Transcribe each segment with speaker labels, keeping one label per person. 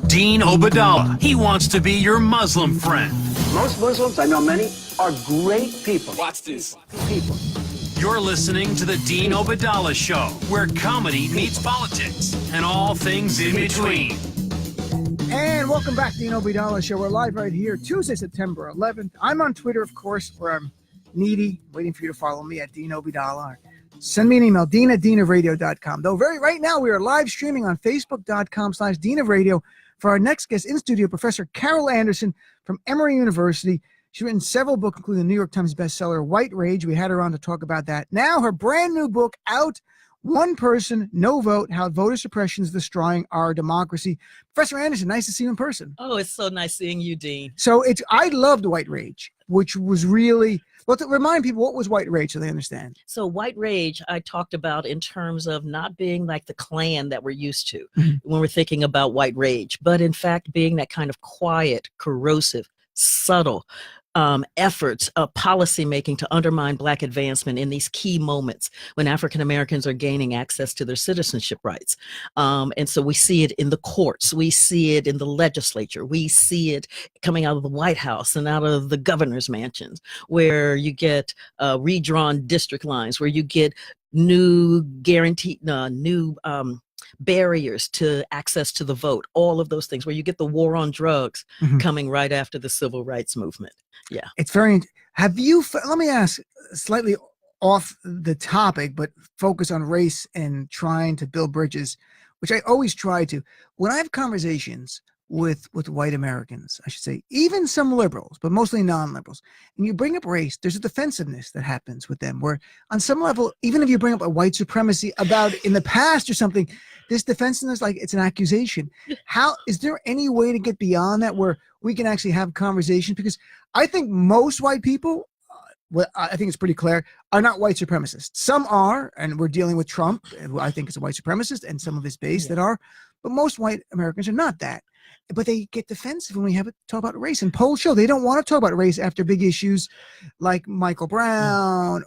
Speaker 1: Dean Obeidallah. He wants to be your Muslim friend.
Speaker 2: Most Muslims, I know many, are great people.
Speaker 1: Watch this.
Speaker 2: People.
Speaker 1: You're listening to the Dean Obeidallah Show, where comedy meets politics and all things in between.
Speaker 3: And welcome back to the Dean Obeidallah Show. We're live right here, Tuesday, September 11th. I'm on Twitter, of course, where I'm needy, waiting for you to follow me at Dean Obeidallah. Send me an email, dean@deanofradio.com. Though right now we are live streaming on facebook.com/deanofradio for our next guest in studio, Professor Carol Anderson from Emory University. She's written several books, including the New York Times bestseller, White Rage. We had her on to talk about that. Now her brand new book out, One Person, No Vote, How Voter Suppression is Destroying Our Democracy. Professor Anderson, nice to see you in person.
Speaker 4: Oh, it's so nice seeing you, Dean.
Speaker 3: So I loved White Rage, which was really, well, to remind people, what was White Rage so they understand?
Speaker 4: So White Rage, I talked about in terms of not being like the Klan that we're used to when we're thinking about White Rage, but in fact being that kind of quiet, corrosive, subtle efforts of policymaking to undermine Black advancement in these key moments when African Americans are gaining access to their citizenship rights. And so we see it in the courts, we see it in the legislature, we see it coming out of the White House and out of the governor's mansions, where you get redrawn district lines, where you get new barriers to access to the vote, all of those things, where you get the war on drugs coming right after the civil rights movement. Yeah.
Speaker 3: It's very, let me ask, slightly off the topic, but focus on race and trying to build bridges, which I always try to. When I have conversations with white Americans, I should say, even some liberals, but mostly non-liberals, and you bring up race, there's a defensiveness that happens with them where on some level, even if you bring up a white supremacy about in the past or something, this defensiveness, like it's an accusation. How is there any way to get beyond that where we can actually have conversations? Because I think most white people, well, I think it's pretty clear, are not white supremacists. Some are, and we're dealing with Trump, who I think is a white supremacist, and some of his base that are, but most white Americans are not that. But they get defensive when we have to talk about race. And polls show they don't want to talk about race after big issues like Michael Brown,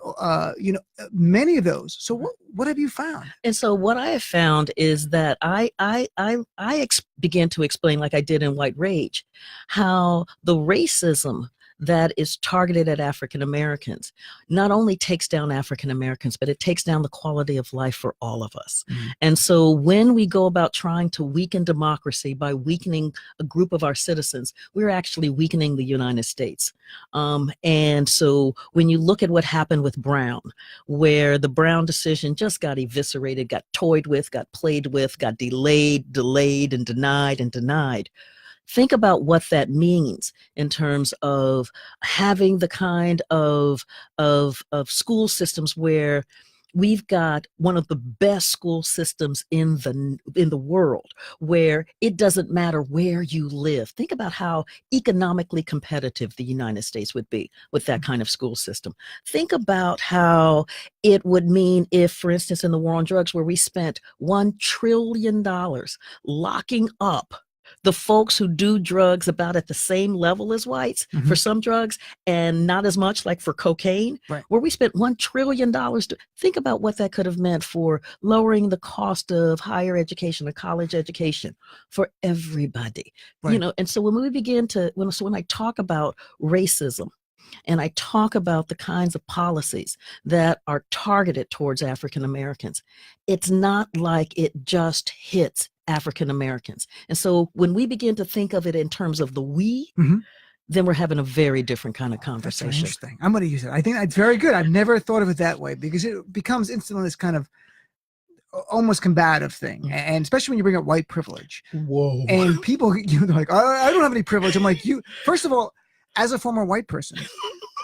Speaker 3: many of those. So what have you found?
Speaker 4: And so what I have found is that I began to explain, like I did in White Rage, how the racism that is targeted at African Americans not only takes down African Americans, but it takes down the quality of life for all of us. And so when we go about trying to weaken democracy by weakening a group of our citizens, we're actually weakening the United States. And so when you look at what happened with Brown, where the Brown decision just got eviscerated, got toyed with, got played with, got delayed, and denied. Think about what that means in terms of having the kind of school systems where we've got one of the best school systems in the world, where it doesn't matter where you live. Think about how economically competitive the United States would be with that kind of school system. Think about how it would mean if, for instance, in the war on drugs, where we spent $1 trillion locking up the folks who do drugs about at the same level as whites for some drugs and not as much, like for cocaine, where we spent $1 trillion. Think about what that could have meant for lowering the cost of higher education or college education for everybody. And so when we begin to, when I talk about racism, and I talk about the kinds of policies that are targeted towards African Americans, it's not like it just hits African Americans. And so when we begin to think of it in terms of the we, then we're having a very different kind of conversation.
Speaker 3: That's interesting. I'm going to use it. I think that's very good. I've never thought of it that way, because it becomes instantly this kind of almost combative thing. And especially when you bring up white privilege. Whoa. And people, they're like, I don't have any privilege. I'm like, first of all, as a former white person,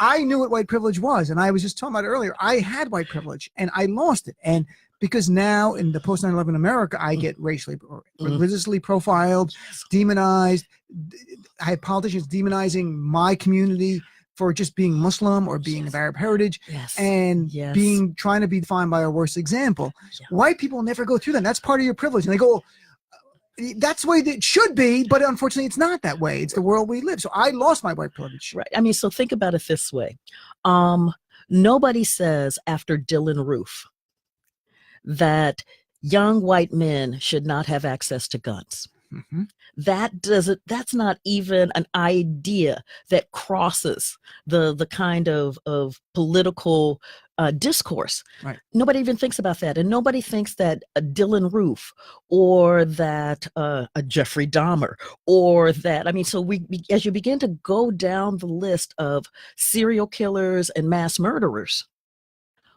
Speaker 3: I knew what white privilege was. And I was just talking about it earlier. I had white privilege and I lost it. And because now in the post 9/11 America, I get racially, religiously profiled, demonized. I had politicians demonizing my community for just being Muslim or being of Arab heritage and trying to be defined by our worst example. White people never go through that. That's part of your privilege. And they go, that's the way that it should be, but unfortunately it's not that way. It's the world we live. So I lost my white privilege.
Speaker 4: Right. I mean, so think about it this way. Nobody says after Dylan Roof that young white men should not have access to guns.
Speaker 3: Mhm.
Speaker 4: That's not even an idea that crosses the kind of political discourse.
Speaker 3: Right.
Speaker 4: Nobody even thinks about that, and nobody thinks that a Dylan Roof or that a Jeffrey Dahmer or that. I mean, so as you begin to go down the list of serial killers and mass murderers,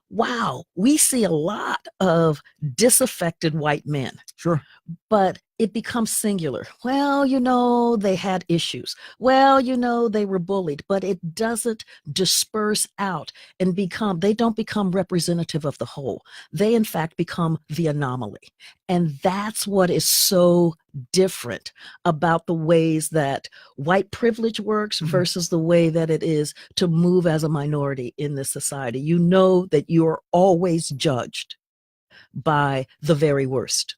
Speaker 4: wow, we see a lot of disaffected white men.
Speaker 3: Sure.
Speaker 4: But it becomes singular. Well, they had issues. Well, they were bullied, but it doesn't disperse out and they don't become representative of the whole. They, in fact, become the anomaly. And that's what is so different about the ways that white privilege works versus the way that it is to move as a minority in this society. You know that you're always judged by the very worst.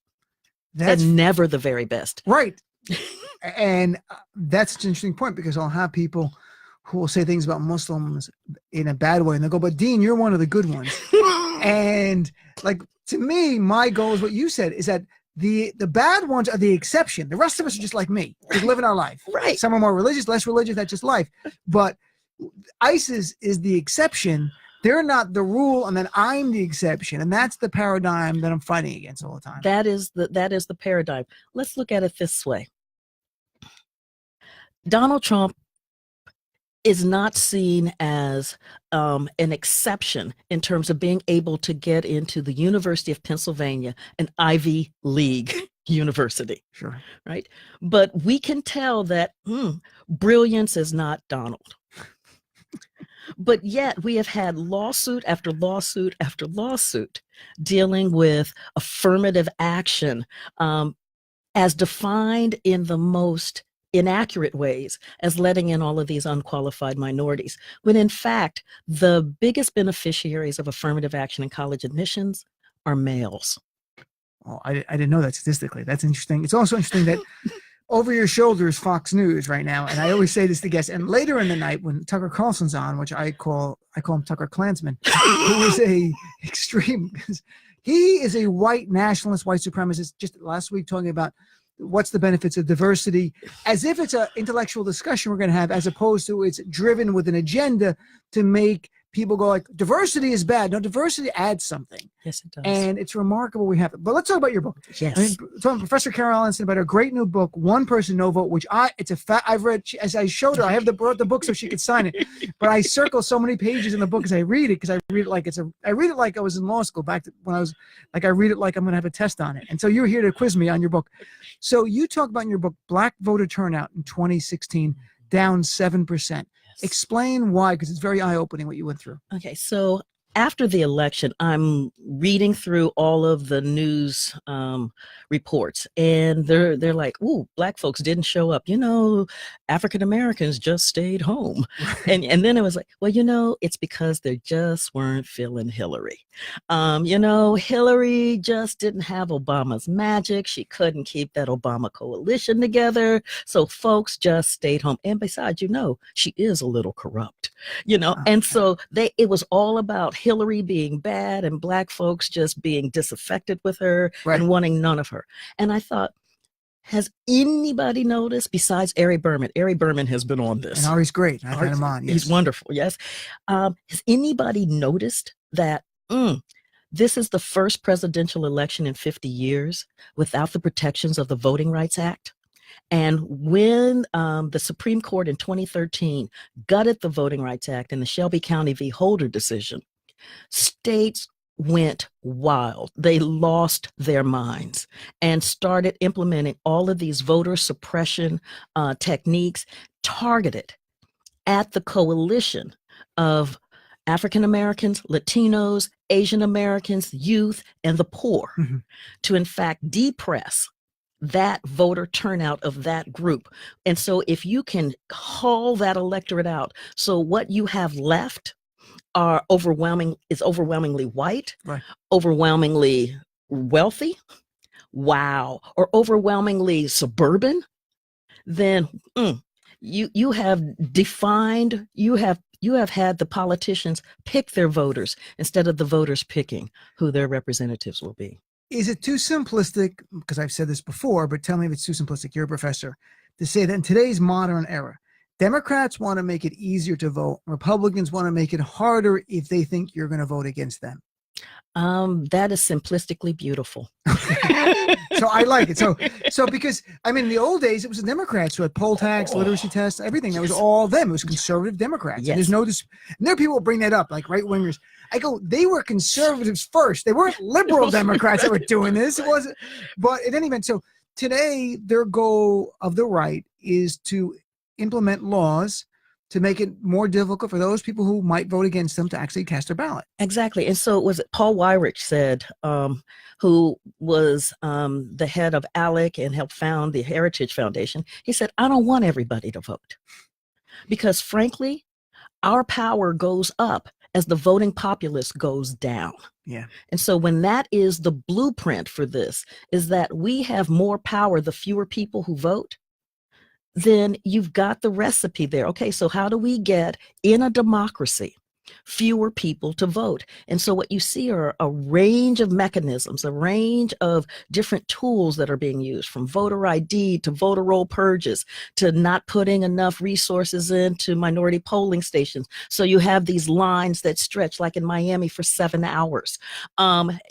Speaker 4: And never the very best.
Speaker 3: Right. And that's an interesting point, because I'll have people who will say things about Muslims in a bad way, and they'll go, but Dean, you're one of the good ones. And like, to me, my goal is what you said, is that the bad ones are the exception. The rest of us are just like me. We're living our life.
Speaker 4: Right.
Speaker 3: Some are more religious, less religious. That's just life. But ISIS is the exception. They're not the rule, and then I'm the exception. And that's the paradigm that I'm fighting against all the time.
Speaker 4: That is the paradigm. Let's look at it this way. Donald Trump is not seen as an exception in terms of being able to get into the University of Pennsylvania, an Ivy League university.
Speaker 3: Sure.
Speaker 4: Right? But we can tell that brilliance is not Donald. But yet we have had lawsuit after lawsuit after lawsuit dealing with affirmative action as defined in the most inaccurate ways as letting in all of these unqualified minorities, when in fact the biggest beneficiaries of affirmative action in college admissions are males.
Speaker 3: Oh, I didn't know that statistically. That's interesting. It's also interesting that over your shoulder is Fox News right now. And I always say this to guests. And later in the night, when Tucker Carlson's on, which I call him Tucker Klansman, who is a extreme, he is a white nationalist, white supremacist, just last week talking about what's the benefits of diversity, as if it's an intellectual discussion we're going to have, as opposed to it's driven with an agenda to make people go like, diversity is bad. No, diversity adds something.
Speaker 4: Yes, it does.
Speaker 3: And it's remarkable we have it. But let's talk about your book.
Speaker 4: Yes.
Speaker 3: I mean, talking to Professor Carol Allenson about a great new book, One Person, No Vote, which I've read, as I showed her, I have brought the book so she could sign it. But I circle so many pages in the book as I read it, because I read it like I was in law school back to when I was like, I read it like I'm going to have a test on it. And so you're here to quiz me on your book. So you talk about in your book, Black voter turnout in 2016, down 7%. Explain why, because it's very eye-opening what you went through.
Speaker 4: Okay, so after the election, I'm reading through all of the news reports, and they're like, "Ooh, Black folks didn't show up. African Americans just stayed home." And then it was like, well, it's because they just weren't feeling Hillary. Hillary just didn't have Obama's magic. She couldn't keep that Obama coalition together, so folks just stayed home. And besides, she is a little corrupt. And so it was all about Hillary being bad and Black folks just being disaffected with her and wanting none of her. And I thought, has anybody noticed besides Ari Berman? Ari Berman has been on this.
Speaker 3: And Ari's great. I've had him on. Yes.
Speaker 4: He's wonderful. Yes. Has anybody noticed that this is the first presidential election in 50 years without the protections of the Voting Rights Act? And when the Supreme Court in 2013 gutted the Voting Rights Act in the Shelby County v. Holder decision, states went wild. They lost their minds and started implementing all of these voter suppression techniques targeted at the coalition of African Americans, Latinos, Asian Americans, youth, and the poor to, in fact, depress that voter turnout of that group. And so if you can haul that electorate out, so what you have left is overwhelmingly white, overwhelmingly wealthy, or overwhelmingly suburban, then you have had the politicians pick their voters instead of the voters picking who their representatives will be.
Speaker 3: Is it too simplistic? Because I've said this before, but tell me if it's too simplistic. You're a professor, to say that in today's modern era, Democrats want to make it easier to vote. Republicans want to make it harder if they think you're going to vote against them.
Speaker 4: That is simplistically beautiful.
Speaker 3: So I like it. So because I mean, in the old days, it was the Democrats who had poll tax, literacy tests, everything. That was all them. It was conservative Democrats.
Speaker 4: Yes.
Speaker 3: And there's no and there are people who bring that up, like right wingers. I go, they were conservatives first. They weren't liberal Democrats that were doing this. It wasn't. But in any event, so today their goal of the right is to implement laws to make it more difficult for those people who might vote against them to actually cast their ballot.
Speaker 4: Exactly. And so was it Paul Weyrich said, who was the head of ALEC and helped found the Heritage Foundation. He said, I don't want everybody to vote because frankly, our power goes up as the voting populace goes down.
Speaker 3: Yeah.
Speaker 4: And so when that is the blueprint for this, is that we have more power the fewer people who vote, then you've got the recipe there. Okay, so how do we get in a democracy fewer people to vote? And so what you see are a range of mechanisms, a range of different tools that are being used, from voter ID to voter roll purges to not putting enough resources into minority polling stations. So you have these lines that stretch, like in Miami, for 7 hours.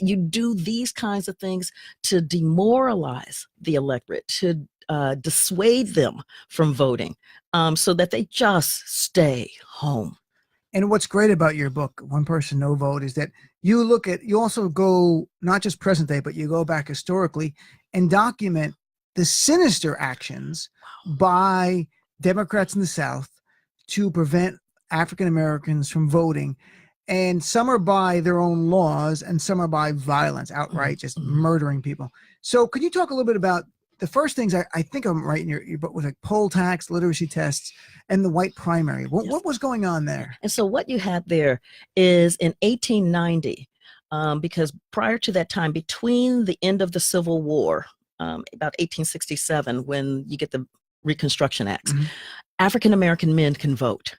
Speaker 4: You do these kinds of things to demoralize the electorate, to dissuade them from voting, so that they just stay home.
Speaker 3: And what's great about your book, One Person, No Vote, is that you also go not just present day, but you go back historically and document the sinister actions by Democrats in the South to prevent African Americans from voting. And some are by their own laws and some are by violence, outright just murdering people. So could you talk a little bit about the first things I think I'm right in your book was like poll tax, literacy tests, and the white primary. What was going on there? And
Speaker 4: so what you had there is in 1890, because prior to that time, between the end of the Civil War, about 1867, when you get the Reconstruction Acts, African American men can vote.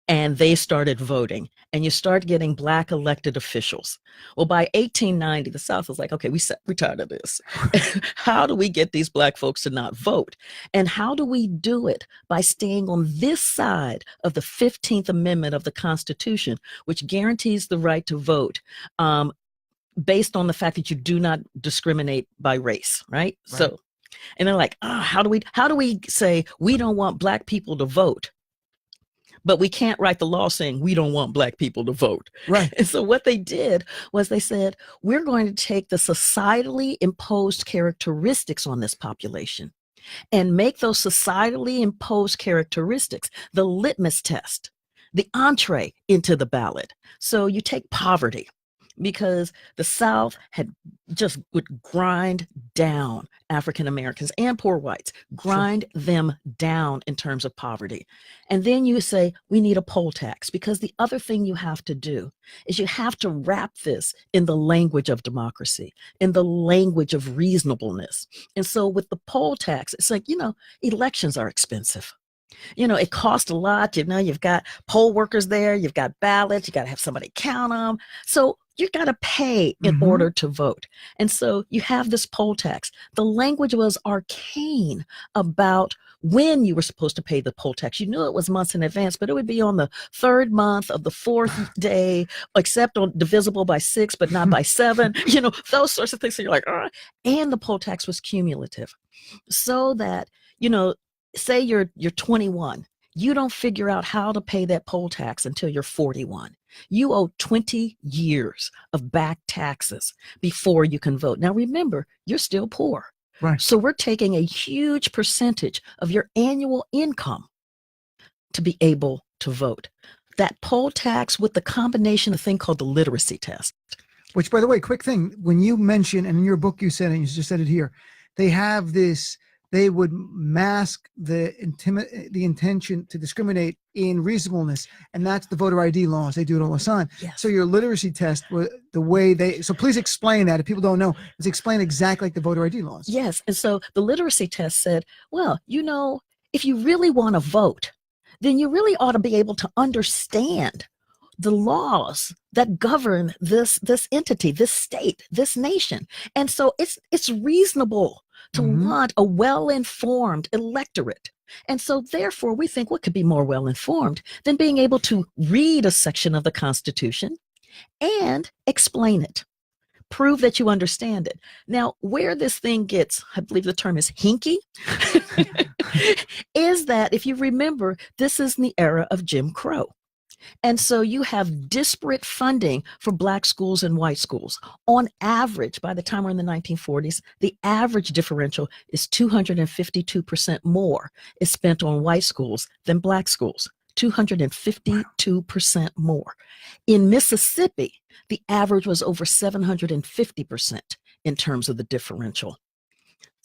Speaker 4: And they started voting, and you start getting Black elected officials. Well, by 1890, the South was like, okay, we're tired of this. How do we get these Black folks to not vote? And how do we do it? By staying on this side of the 15th Amendment of the Constitution, which guarantees the right to vote, based on the fact that you do not discriminate by race, right? So, and they're like, how do we say we don't want Black people to vote? But we can't write the law saying we don't want Black people to vote.
Speaker 3: Right.
Speaker 4: And so what they did was they said, we're going to take the societally imposed characteristics on this population and make those societally imposed characteristics the litmus test, the entree into the ballot. So you take poverty, because the South would grind down African Americans and poor whites, grind them down in terms of poverty. And then you say, we need a poll tax, because the other thing you have to do is you have to wrap this in the language of democracy, in the language of reasonableness. And so with the poll tax, it's like, elections are expensive. It costs a lot. You've got poll workers there, you've got ballots, you got to have somebody count them. So you got to pay in order to vote. And so you have this poll tax. The language was arcane about when you were supposed to pay the poll tax. You knew it was months in advance, but it would be on the third month of the fourth day, except divisible by 6, but not by 7, those sorts of things. So you're like, and the poll tax was cumulative. So that, say you're 21, you don't figure out how to pay that poll tax until you're 41. You owe 20 years of back taxes before you can vote. Now, remember, you're still poor.
Speaker 3: Right.
Speaker 4: So we're taking a huge percentage of your annual income to be able to vote. That poll tax with the combination of thing called the literacy test.
Speaker 3: Which, by the way, quick thing, when you mention, and in your book you said, and you just said it here, they have this, they would mask the intention to discriminate in reasonableness, and that's the voter ID laws. They do it all the time.
Speaker 4: Yes.
Speaker 3: So your literacy test, the way so please explain that if people don't know, is explain exactly like the voter ID laws.
Speaker 4: Yes, and so the literacy test said, well, if you really want to vote, then you really ought to be able to understand the laws that govern this entity, this state, this nation. And so it's reasonable to want a well-informed electorate. And so therefore we think what could be more well-informed than being able to read a section of the Constitution and explain it. Prove that you understand it. Now, where this thing gets, I believe the term is hinky, is that if you remember, this is in the era of Jim Crow. And so you have disparate funding for Black schools and white schools. On average, by the time we're in the 1940s, the average differential is 252% more is spent on white schools than Black schools. 252% more. In Mississippi, the average was over 750% in terms of the differential.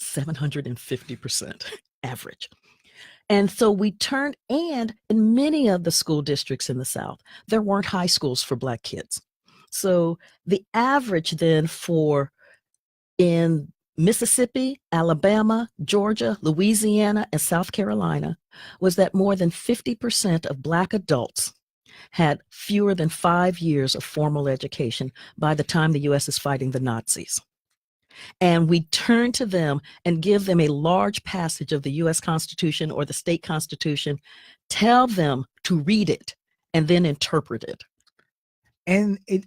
Speaker 4: 750% average. And so we turned, and in many of the school districts in the South, there weren't high schools for Black kids. So the average then for in Mississippi, Alabama, Georgia, Louisiana, and South Carolina was that more than 50% of Black adults had fewer than 5 years of formal education by the time the U.S. is fighting the Nazis. And we turn to them and give them a large passage of the U.S. Constitution or the state constitution, tell them to read it and then interpret it.
Speaker 3: And it,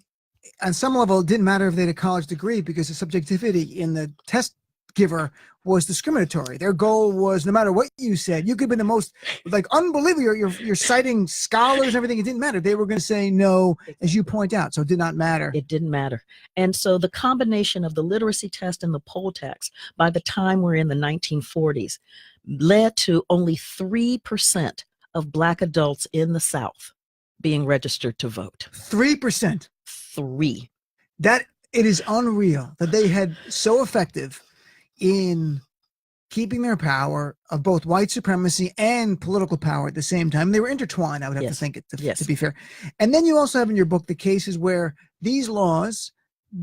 Speaker 3: on some level, it didn't matter if they had a college degree because the subjectivity in the test giver was discriminatory. Their goal was, no matter what you said, you could be the most unbelievable. You're citing scholars and everything. It didn't matter. They were going to say no, as you point out. So it did not matter.
Speaker 4: It didn't matter. And so the combination of the literacy test and the poll tax by the time we're in the 1940s led to only 3% of Black adults in the South being registered to vote.
Speaker 3: 3%.
Speaker 4: 3.
Speaker 3: That it is unreal that they had so effective in keeping their power of both white supremacy and political power at the same time. They were intertwined, I would have to think, to be fair. And then you also have in your book the cases where these laws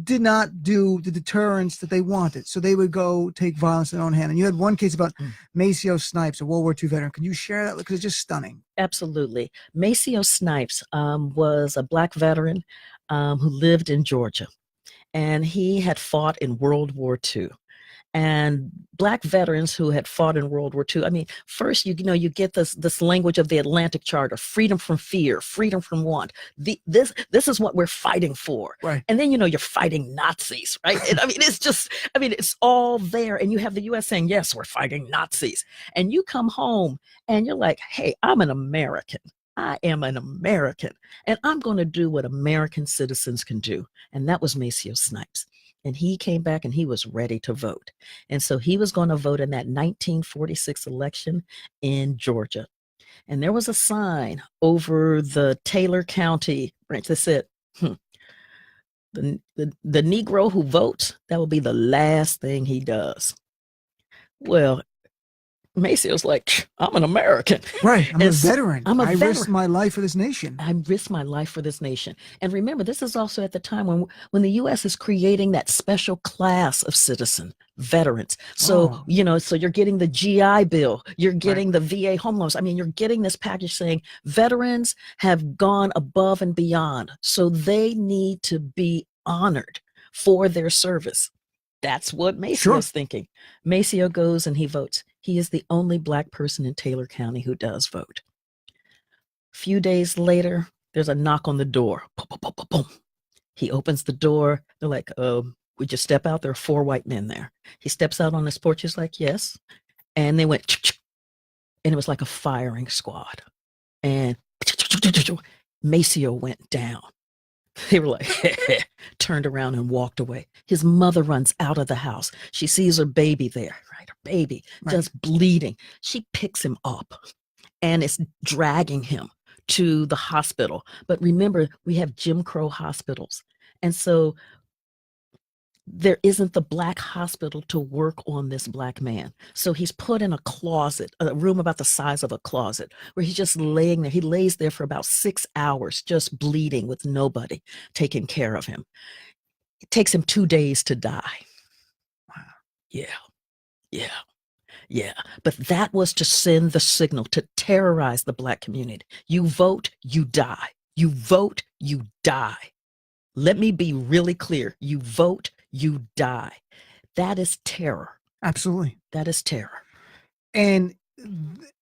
Speaker 3: did not do the deterrence that they wanted. So they would go take violence in their own hand. And you had one case about Maceo Snipes, a World War II veteran. Can you share that? Because it's just stunning.
Speaker 4: Absolutely. Maceo Snipes was a Black veteran who lived in Georgia. And he had fought in World War II. And Black veterans who had fought in World War II, I mean, first, you get this language of the Atlantic Charter, freedom from fear, freedom from want. This is what we're fighting for.
Speaker 3: Right.
Speaker 4: And then, you're fighting Nazis, right? And, it's all there. And you have the U.S. saying, yes, we're fighting Nazis. And you come home and you're like, hey, I'm an American. I am an American. And I'm going to do what American citizens can do. And that was Maceo Snipes. And he came back and he was ready to vote. And so he was going to vote in that 1946 election in Georgia. And there was a sign over the Taylor County branch that said, the Negro who votes, that will be the last thing he does. Well, Maceo's like, I'm an American.
Speaker 3: Right. I'm a veteran.
Speaker 4: I'm a veteran.
Speaker 3: I risked my life for this nation.
Speaker 4: I risked my life for this nation. And remember, this is also at the time when the U.S. is creating that special class of citizen, veterans. So, so you're getting the GI Bill, you're getting the VA home loans. I mean, you're getting this package saying veterans have gone above and beyond. So they need to be honored for their service. That's what Maceo's thinking. Maceo goes and he votes. He is the only Black person in Taylor County who does vote. A few days later, there's a knock on the door. Boom, boom, boom, boom, boom. He opens the door. They're like, would you step out? There are 4 white men there. He steps out on his porch. He's like, yes. And they went, and it was like a firing squad. And Maceo went down. They were like, turned around and walked away. His mother runs out of the house. She sees her baby there, right? Her baby just bleeding. She picks him up and is dragging him to the hospital. But remember, we have Jim Crow hospitals. And so there isn't the Black hospital to work on this Black man. So he's put in a closet, a room about the size of a closet, where he's just laying there. He lays there for about 6 hours, just bleeding with nobody taking care of him. It takes him 2 days to die. Wow. Yeah. But that was to send the signal to terrorize the Black community. You vote, you die. You vote, you die. Let me be really clear. You vote, you die. That is terror.
Speaker 3: Absolutely.
Speaker 4: That is terror.
Speaker 3: And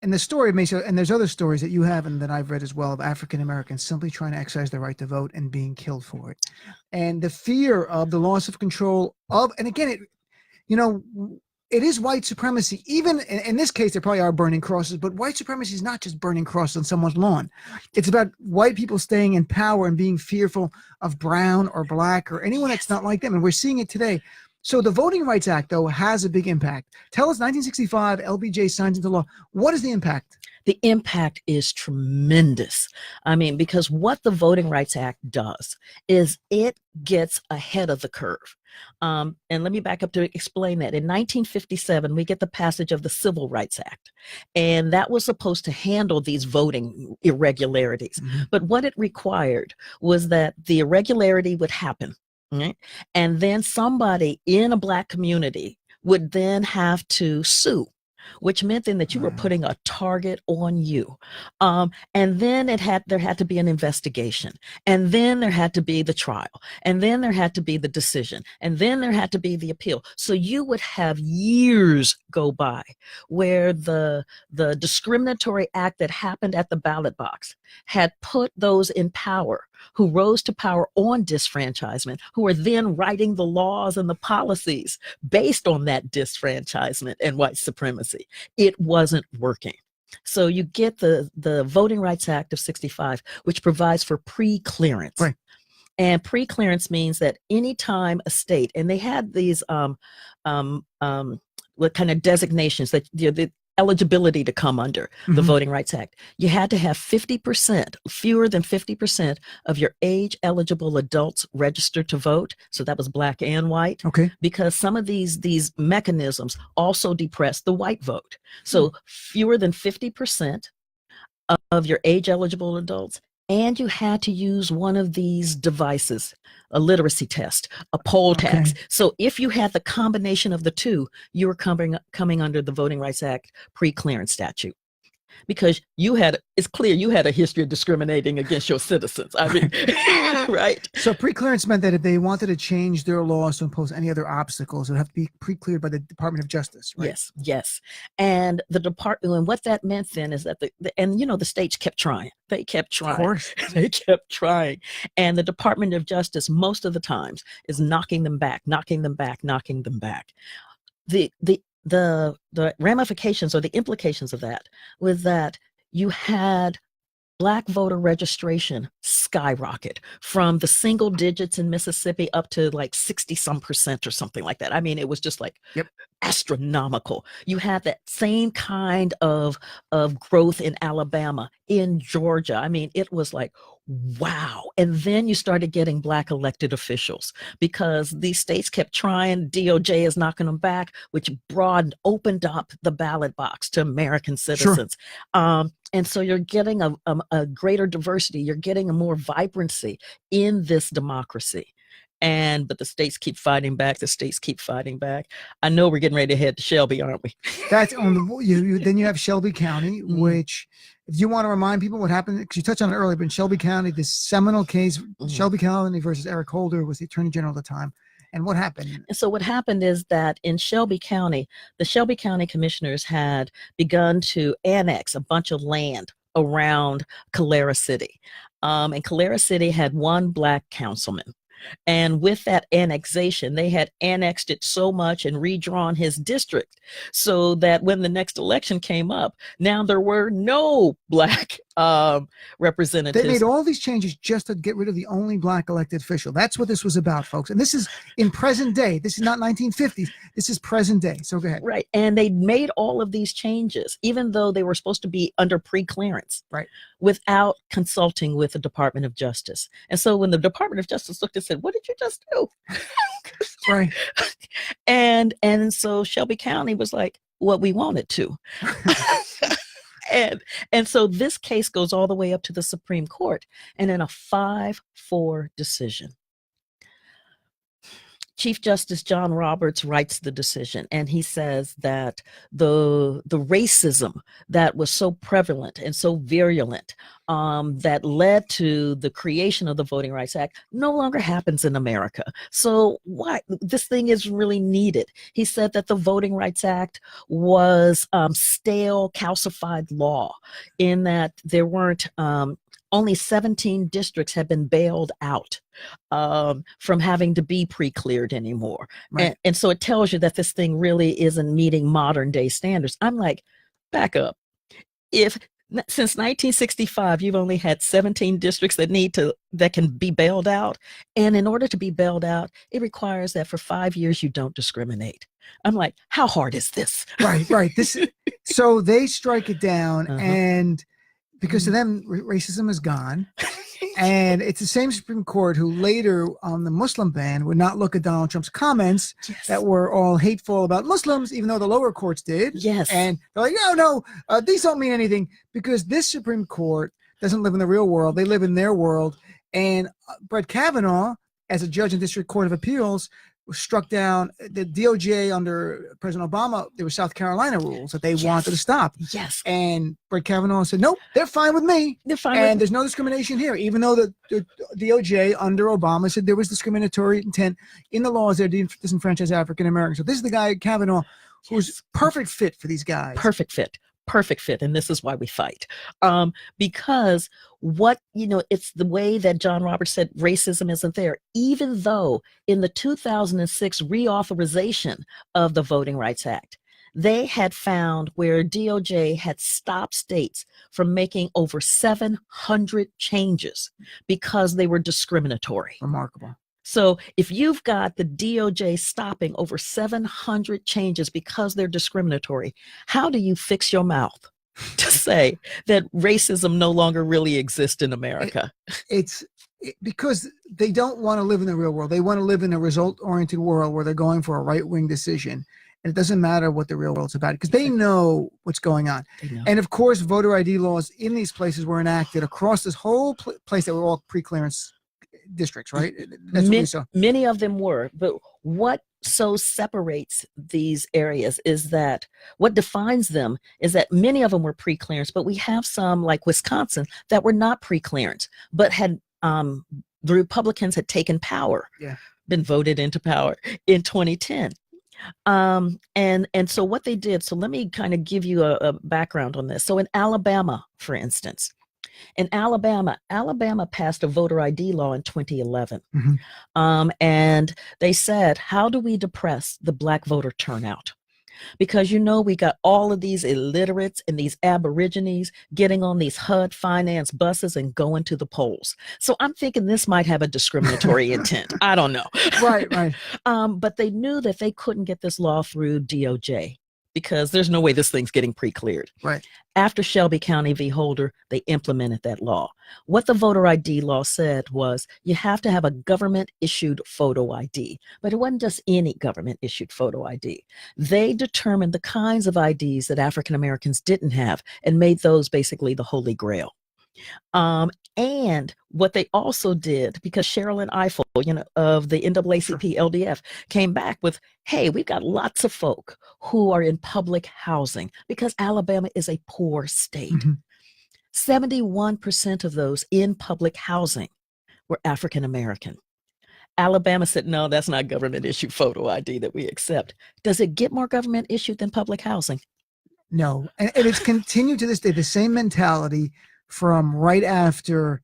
Speaker 3: the story may show, and there's other stories that you have and that I've read as well of African Americans simply trying to exercise their right to vote and being killed for it. And the fear of the loss of control of, and again, it is white supremacy. Even in this case, there probably are burning crosses, but white supremacy is not just burning crosses on someone's lawn. It's about white people staying in power and being fearful of brown or black or anyone that's not like them. And we're seeing it today. So the Voting Rights Act, though, has a big impact. Tell us, 1965, LBJ signs into law. What is the impact?
Speaker 4: The impact is tremendous. I mean, because what the Voting Rights Act does is it gets ahead of the curve. And let me back up to explain that. In 1957, we get the passage of the Civil Rights Act, and that was supposed to handle these voting irregularities.
Speaker 3: Mm-hmm.
Speaker 4: But what it required was that the irregularity would happen, right? And then somebody in a Black community would then have to sue, which meant then that you were putting a target on you. And then there had to be an investigation. And then there had to be the trial. And then there had to be the decision. And then there had to be the appeal. So you would have years go by where the discriminatory act that happened at the ballot box had put those in power who rose to power on disfranchisement, who are then writing the laws and the policies based on that disfranchisement and white supremacy. It wasn't working. So you get the Voting Rights Act of 65, which provides for preclearance.
Speaker 3: Right.
Speaker 4: And preclearance means that anytime a state, and they had these what kind of designations that the eligibility to come under the Voting Rights Act, you had to have 50%, fewer than 50% of your age eligible adults registered to vote. So that was Black and white.
Speaker 3: Okay.
Speaker 4: Because some of these mechanisms also depress the white vote. So fewer than 50% of your age eligible adults, and you had to use one of these devices, a literacy test, a poll tax.
Speaker 3: Okay.
Speaker 4: So if you had the combination of the two, you were coming under the Voting Rights Act preclearance statute. Because it's clear you had a history of discriminating against your citizens. I mean, right?
Speaker 3: So preclearance meant that if they wanted to change their laws to impose any other obstacles, it would have to be pre-cleared by the Department of Justice, right?
Speaker 4: Yes. And the department, and what that meant then is that the states kept trying. They kept trying.
Speaker 3: Of course.
Speaker 4: They kept trying. And the Department of Justice, most of the times, is knocking them back. The ramifications or the implications of that was that you had Black voter registration skyrocket from the single digits in Mississippi up to like 60% or something like that. I mean, it was just like astronomical. You had that same kind of growth in Alabama, in Georgia. I mean, it was like, wow. And then you started getting Black elected officials because these states kept trying. DOJ is knocking them back, which opened up the ballot box to American citizens. Sure. And so you're getting a greater diversity. You're getting a more vibrancy in this democracy. But the states keep fighting back. I know we're getting ready to head to Shelby, aren't we? That's
Speaker 3: on then you have Shelby County, which, if you want to remind people what happened, because you touched on it earlier, but in Shelby County, this seminal case, Shelby County versus Eric Holder, was the attorney general at the time. And what happened?
Speaker 4: And so what happened is that in Shelby County, the Shelby County commissioners had begun to annex a bunch of land around Calera City. And Calera City had one Black councilman. And with that annexation, they had annexed it so much and redrawn his district so that when the next election came up, now there were no Black representatives.
Speaker 3: They made all these changes just to get rid of the only Black elected official. That's what this was about, folks. And this is in present day. This is not 1950s. This is present day. So go ahead.
Speaker 4: Right. And they made all of these changes, even though they were supposed to be under preclearance,
Speaker 3: right,
Speaker 4: without consulting with the Department of Justice. And so when the Department of Justice looked and said, "What did you just do?"
Speaker 3: Right.
Speaker 4: And so Shelby County was like, "What we wanted to." And so this case goes all the way up to the Supreme Court, and in a 5-4 decision, Chief Justice John Roberts writes the decision, and he says that the racism that was so prevalent and so virulent that led to the creation of the Voting Rights Act no longer happens in America. So why this thing is really needed? He said that the Voting Rights Act was stale, calcified law, in that there weren't only 17 districts have been bailed out from having to be pre-cleared anymore.
Speaker 3: Right.
Speaker 4: And so it tells you that this thing really isn't meeting modern day standards. I'm like, back up. If since 1965, you've only had 17 districts that can be bailed out. And in order to be bailed out, it requires that for 5 years, you don't discriminate. I'm like, how hard is this?
Speaker 3: Right. So they strike it down, and because to them, racism is gone. And it's the same Supreme Court who later on the Muslim ban would not look at Donald Trump's comments that were all hateful about Muslims, even though the lower courts did.
Speaker 4: Yes.
Speaker 3: And they're like, no, these don't mean anything, because this Supreme Court doesn't live in the real world. They live in their world. And Brett Kavanaugh, as a judge in District Court of Appeals, struck down the DOJ under President Obama. There were South Carolina rules that they wanted to stop.
Speaker 4: Yes.
Speaker 3: And Brett Kavanaugh said, nope, they're fine with me.
Speaker 4: They're fine.
Speaker 3: And there's no discrimination here, even though the DOJ under Obama said there was discriminatory intent in the laws that disenfranchise African Americans. So this is the guy, Kavanaugh, who's perfect fit for these guys. Perfect fit.
Speaker 4: And this is why we fight. Because it's the way that John Roberts said racism isn't there, even though in the 2006 reauthorization of the Voting Rights Act, they had found where DOJ had stopped states from making over 700 changes because they were discriminatory.
Speaker 3: Remarkable.
Speaker 4: So if you've got the DOJ stopping over 700 changes because they're discriminatory, how do you fix your mouth to say that racism no longer really exists in America?
Speaker 3: It's because they don't want to live in the real world. They want to live in a result-oriented world where they're going for a right-wing decision. And it doesn't matter what the real world's about, because they know what's going on. And of course, voter ID laws in these places were enacted across this whole place that were all pre-clearance districts, right? That's what we saw.
Speaker 4: Many of them were, but what so separates these areas is that what defines them is that many of them were pre-clearance, but we have some like Wisconsin that were not pre-clearance, but had the Republicans had taken power, been voted into power in 2010. And so what they did, so let me kind of give you a background on this. So in Alabama, for instance, Alabama passed a voter ID law in 2011. And they said, how do we depress the Black voter turnout? Because, we got all of these illiterates and these aborigines getting on these HUD finance buses and going to the polls. So I'm thinking this might have a discriminatory intent. I don't know.
Speaker 3: Right.
Speaker 4: But they knew that they couldn't get this law through DOJ, because there's no way this thing's getting pre-cleared.
Speaker 3: Right.
Speaker 4: After Shelby County v. Holder, they implemented that law. What the voter ID law said was you have to have a government-issued photo ID, but it wasn't just any government-issued photo ID. They determined the kinds of IDs that African Americans didn't have and made those basically the holy grail. And what they also did, because Cheryl Eiffel, of the NAACP LDF, came back with, hey, we've got lots of folk who are in public housing, because Alabama is a poor state. 71% of those in public housing were African American. Alabama said, no, that's not government issued photo ID that we accept. Does it get more government issued than public housing?
Speaker 3: No. And it's continued to this day, the same mentality from right after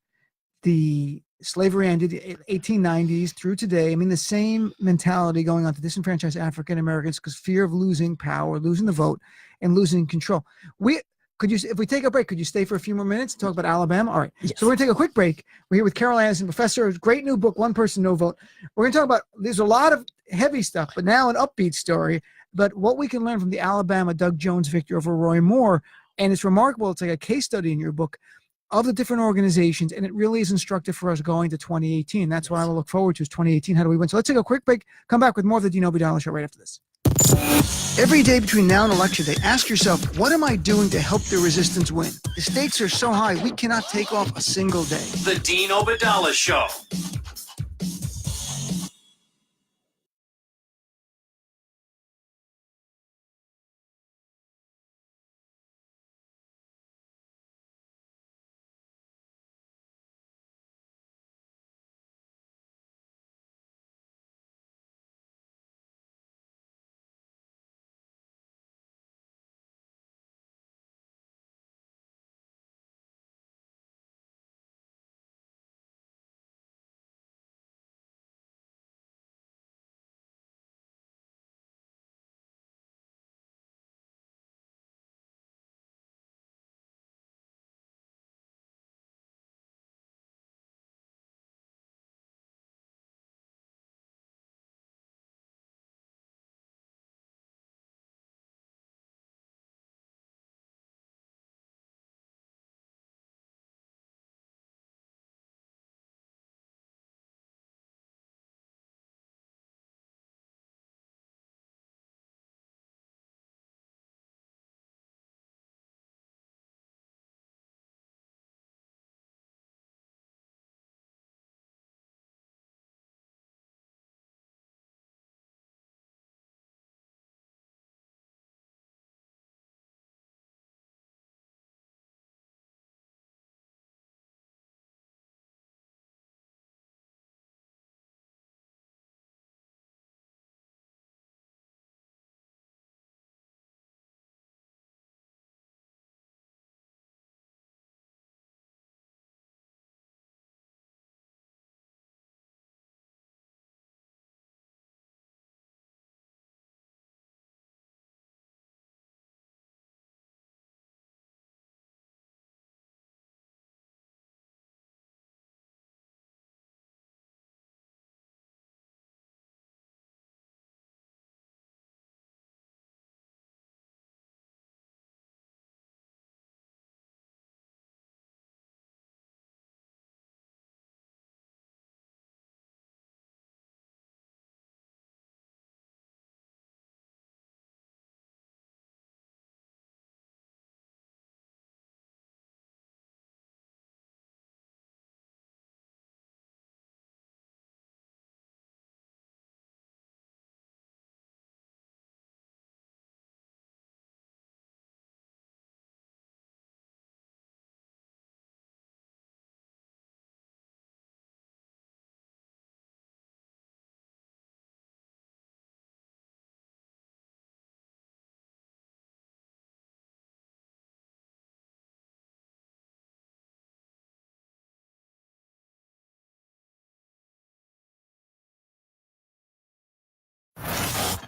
Speaker 3: the slavery ended, 1890s through today. I mean, the same mentality going on to disenfranchise African Americans because fear of losing power, losing the vote, and losing control. If we take a break, could you stay for a few more minutes and talk about Alabama? All right.
Speaker 4: Yes.
Speaker 3: So we're gonna take a quick break. We're here with Carol Anderson, professor, great new book, One Person, No Vote. We're gonna talk about, there's a lot of heavy stuff, but now an upbeat story, but what we can learn from the Alabama Doug Jones victory over Roy Moore. And it's remarkable. It's like a case study in your book of the different organizations, and it really is instructive for us going to 2018. That's what I will look forward to, is 2018. How do we win? So let's take a quick break, come back with more of the Dean Obeidallah Show right after this. Every day between now and election day, ask yourself, what am I doing to help the resistance win? The stakes are so high, we cannot take off a single day.
Speaker 1: The Dean Obeidallah Show.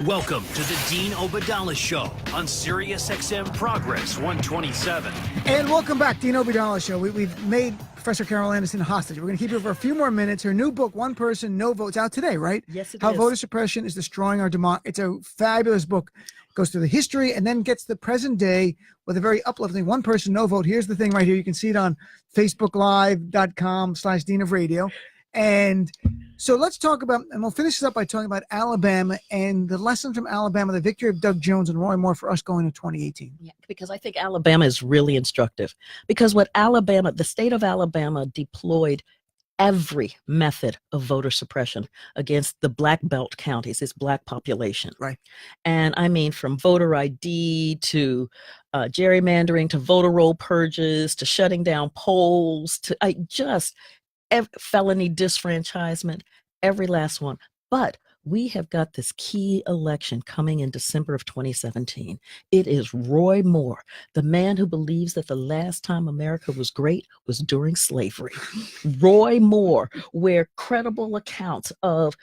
Speaker 1: Welcome to the Dean Obeidallah Show on SiriusXM Progress 127.
Speaker 3: And welcome back, Dean Obeidallah Show. We've made Professor Carol Anderson hostage. We're going to keep her for a few more minutes. Her new book, One Person, No Votes, out today, right?
Speaker 4: Yes, it
Speaker 3: How
Speaker 4: is.
Speaker 3: Voter Suppression is Destroying Our Democracy. It's a fabulous book. Goes through the history and then gets the present day with a very uplifting one person, no vote. Here's the thing right here. You can see it on facebooklive.com/Dean of Radio. And so let's talk about, and we'll finish this up by talking about Alabama and the lessons from Alabama, the victory of Doug Jones and Roy Moore for us going to 2018.
Speaker 4: Yeah, because I think Alabama is really instructive. Because the state of Alabama deployed every method of voter suppression against the Black Belt counties, its Black population.
Speaker 3: Right.
Speaker 4: And I mean, from voter ID to gerrymandering to voter roll purges to shutting down polls to felony disfranchisement, every last one. But we have got this key election coming in December of 2017. It is Roy Moore, the man who believes that the last time America was great was during slavery. Roy Moore, where credible accounts of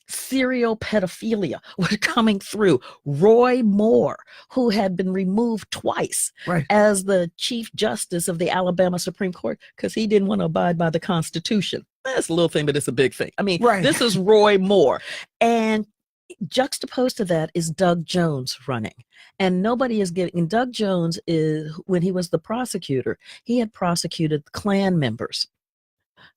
Speaker 4: serial pedophilia were coming through. Roy Moore, who had been removed twice as the Chief Justice of the Alabama Supreme Court because he didn't want to abide by the Constitution. That's a little thing, but it's a big thing. I mean, This is Roy Moore. And juxtaposed to that is Doug Jones running. And nobody is giving. Doug Jones when he was the prosecutor, he had prosecuted Klan members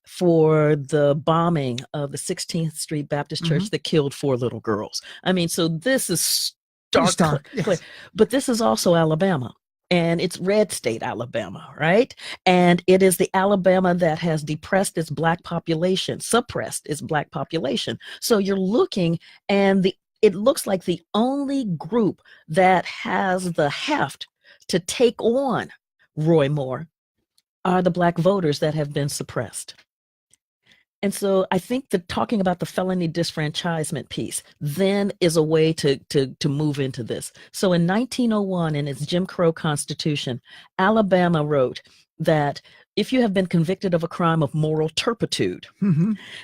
Speaker 4: for the bombing of the 16th Street Baptist Church that killed 4 little girls. I mean, so this is stark. Yes. But this is also Alabama. And it's red state Alabama, right? And it is the Alabama that has suppressed its Black population. So you're looking, and it looks like the only group that has the heft to take on Roy Moore are the Black voters that have been suppressed. And so I think that talking about the felony disfranchisement piece then is a way to move into this. So in 1901, in its Jim Crow Constitution, Alabama wrote that if you have been convicted of a crime of moral turpitude,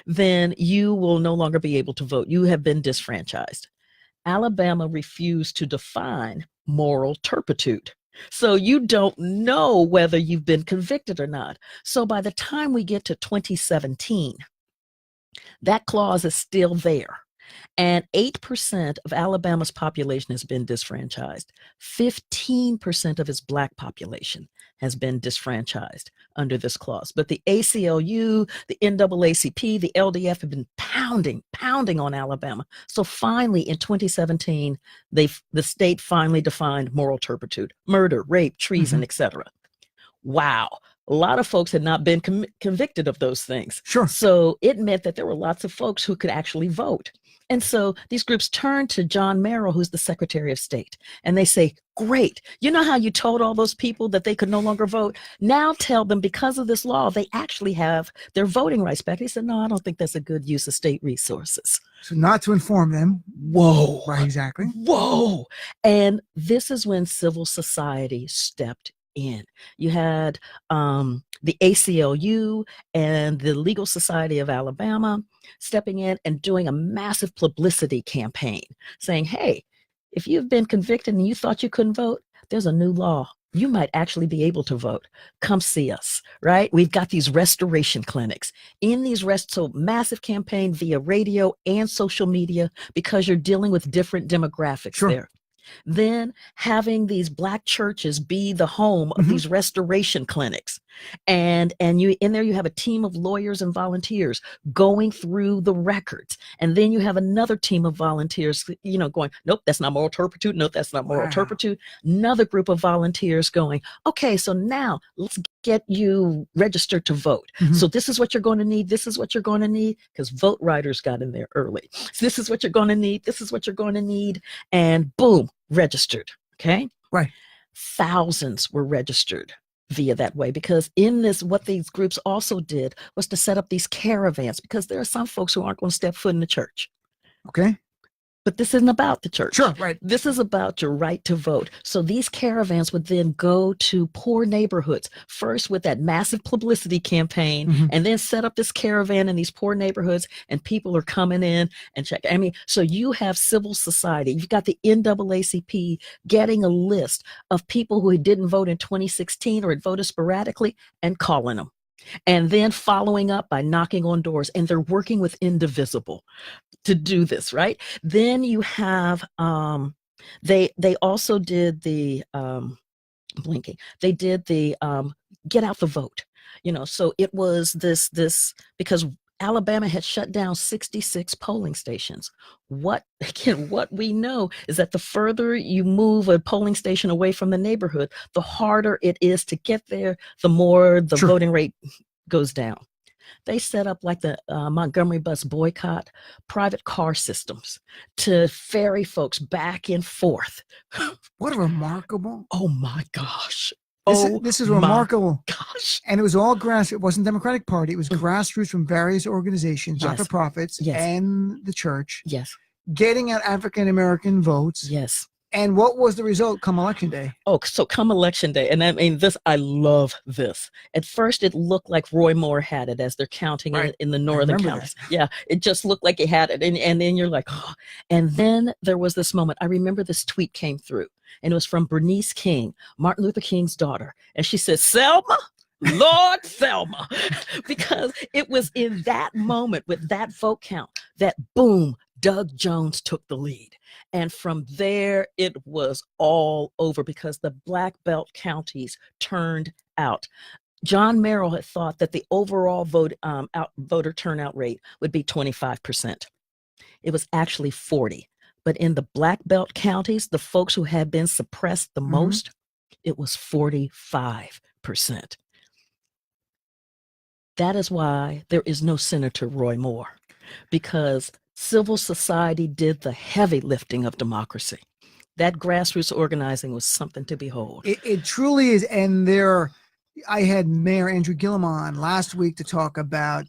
Speaker 4: then you will no longer be able to vote. You have been disfranchised. Alabama refused to define moral turpitude. So you don't know whether you've been convicted or not. So by the time we get to 2017, that clause is still there. And 8% of Alabama's population has been disfranchised. 15% of its Black population has been disfranchised under this clause. But the ACLU, the NAACP, the LDF have been pounding on Alabama. So finally, in 2017, the state finally defined moral turpitude: murder, rape, treason, etc. Wow. A lot of folks had not been convicted of those things.
Speaker 3: Sure.
Speaker 4: So it meant that there were lots of folks who could actually vote. And so these groups turn to John Merrill, who's the Secretary of State, and they say, great, you know how you told all those people that they could no longer vote? Now tell them, because of this law, they actually have their voting rights back. He said, no, I don't think that's a good use of state resources.
Speaker 3: So not to inform them.
Speaker 4: Whoa.
Speaker 3: Right, exactly.
Speaker 4: Whoa. And this is when civil society stepped in. You had the ACLU and the Legal Society of Alabama stepping in and doing a massive publicity campaign saying, hey, if you've been convicted and you thought you couldn't vote, there's a new law. You might actually be able to vote. Come see us, right? We've got these restoration clinics. In these so massive campaign via radio and social media, because you're dealing with different demographics there. Then having these Black churches be the home of these restoration clinics. And you in there, you have a team of lawyers and volunteers going through the records. And then you have another team of volunteers, going, nope, that's not moral turpitude. Nope, that's not moral turpitude. Another group of volunteers going, okay, so now let's get you registered to vote. So this is what you're going to need. This is what you're going to need, because vote writers got in there early. So this is what you're going to need. This is what you're going to need. And boom, registered. Okay.
Speaker 3: Right.
Speaker 4: Thousands were registered via that way, because in this, what these groups also did was to set up these caravans, because there are some folks who aren't going to step foot in the church.
Speaker 3: Okay.
Speaker 4: But this isn't about the church.
Speaker 3: Sure, right.
Speaker 4: This is about your right to vote. So these caravans would then go to poor neighborhoods, first with that massive publicity campaign, and then set up this caravan in these poor neighborhoods, and people are coming in and check. I mean, so you have civil society. You've got the NAACP getting a list of people who didn't vote in 2016 or had voted sporadically and calling them. And then following up by knocking on doors, and they're working with Indivisible to do this, right? Then you have they also did the blinking. They did the get out the vote. So it was this because Alabama had shut down 66 polling stations. What we know is that the further you move a polling station away from the neighborhood, the harder it is to get there, the more the
Speaker 3: Sure.
Speaker 4: voting rate goes down. They set up like the Montgomery bus boycott, private car systems to ferry folks back and forth.
Speaker 3: What a remarkable.
Speaker 4: Oh my gosh.
Speaker 3: This is remarkable.
Speaker 4: Gosh.
Speaker 3: And it was all grassroots. It wasn't Democratic Party. It was grassroots from various organizations,
Speaker 4: Yes.
Speaker 3: not-for-profits,
Speaker 4: Yes.
Speaker 3: and the church,
Speaker 4: Yes.
Speaker 3: getting out African-American votes.
Speaker 4: Yes.
Speaker 3: And what was the result come Election Day?
Speaker 4: Oh, so come Election Day, and I mean this, I love this. At first, it looked like Roy Moore had it as they're counting
Speaker 3: Right.
Speaker 4: in the northern
Speaker 3: remember
Speaker 4: counties. Yeah, it just looked like he had it, and then you're like, oh. And then there was this moment. I remember this tweet came through, and it was from Bernice King, Martin Luther King's daughter, and she said, "Selma, Lord Selma," because it was in that moment with that vote count that boom, Doug Jones took the lead. And from there, it was all over because the Black Belt counties turned out. John Merrill had thought that the overall voter turnout rate would be 25%. It was actually 40. But in the Black Belt counties, the folks who had been suppressed the most, it was 45%. That is why there is no Senator Roy Moore, because civil society did the heavy lifting of democracy. That grassroots organizing was something to behold.
Speaker 3: It truly is. And I had Mayor Andrew Gillum on last week to talk about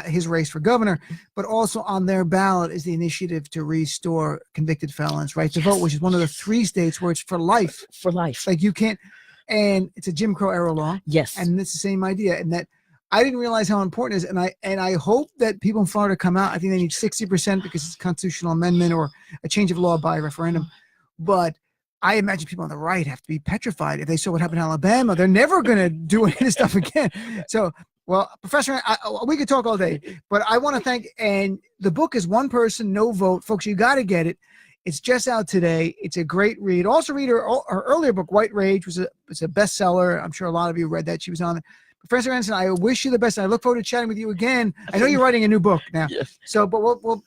Speaker 3: his race for governor, but also on their ballot is the initiative to restore convicted felons' right to vote, which is one of the 3 states where it's for life.
Speaker 4: For life.
Speaker 3: Like you can't, and it's a Jim Crow era law.
Speaker 4: Yes.
Speaker 3: And it's the same idea. And that I didn't realize how important it is. And I hope that people in Florida come out. I think they need 60% because it's a constitutional amendment or a change of law by referendum. But I imagine people on the right have to be petrified if they saw what happened in Alabama. They're never going to do any of this stuff again. So, well, Professor, we could talk all day, but I want to thank, and the book is One Person, No Vote. Folks, you got to get it. It's just out today. It's a great read. Also read her earlier book, White Rage, it's a bestseller. I'm sure a lot of you read that. She was on it. Professor Anderson, I wish you the best. I look forward to chatting with you again. I know you're writing a new book now.
Speaker 4: Yes.
Speaker 3: So, but we'll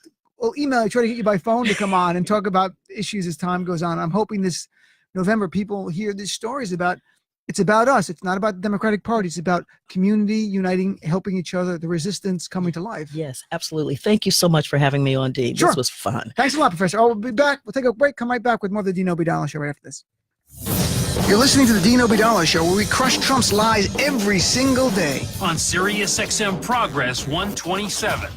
Speaker 3: email you, try to get you by phone to come on and talk about issues as time goes on. I'm hoping this November people hear these stories it's about us. It's not about the Democratic Party. It's about community uniting, helping each other, the resistance coming to life.
Speaker 4: Yes, absolutely. Thank you so much for having me on, Dean.
Speaker 3: Sure.
Speaker 4: This was fun.
Speaker 3: Thanks a lot, Professor. We'll be back. We'll take a break. Come right back with more of the Dean Obeidallah Show right after this. You're listening to the Dean Obeidallah Show, where we crush Trump's lies every single day.
Speaker 1: On SiriusXM Progress 127.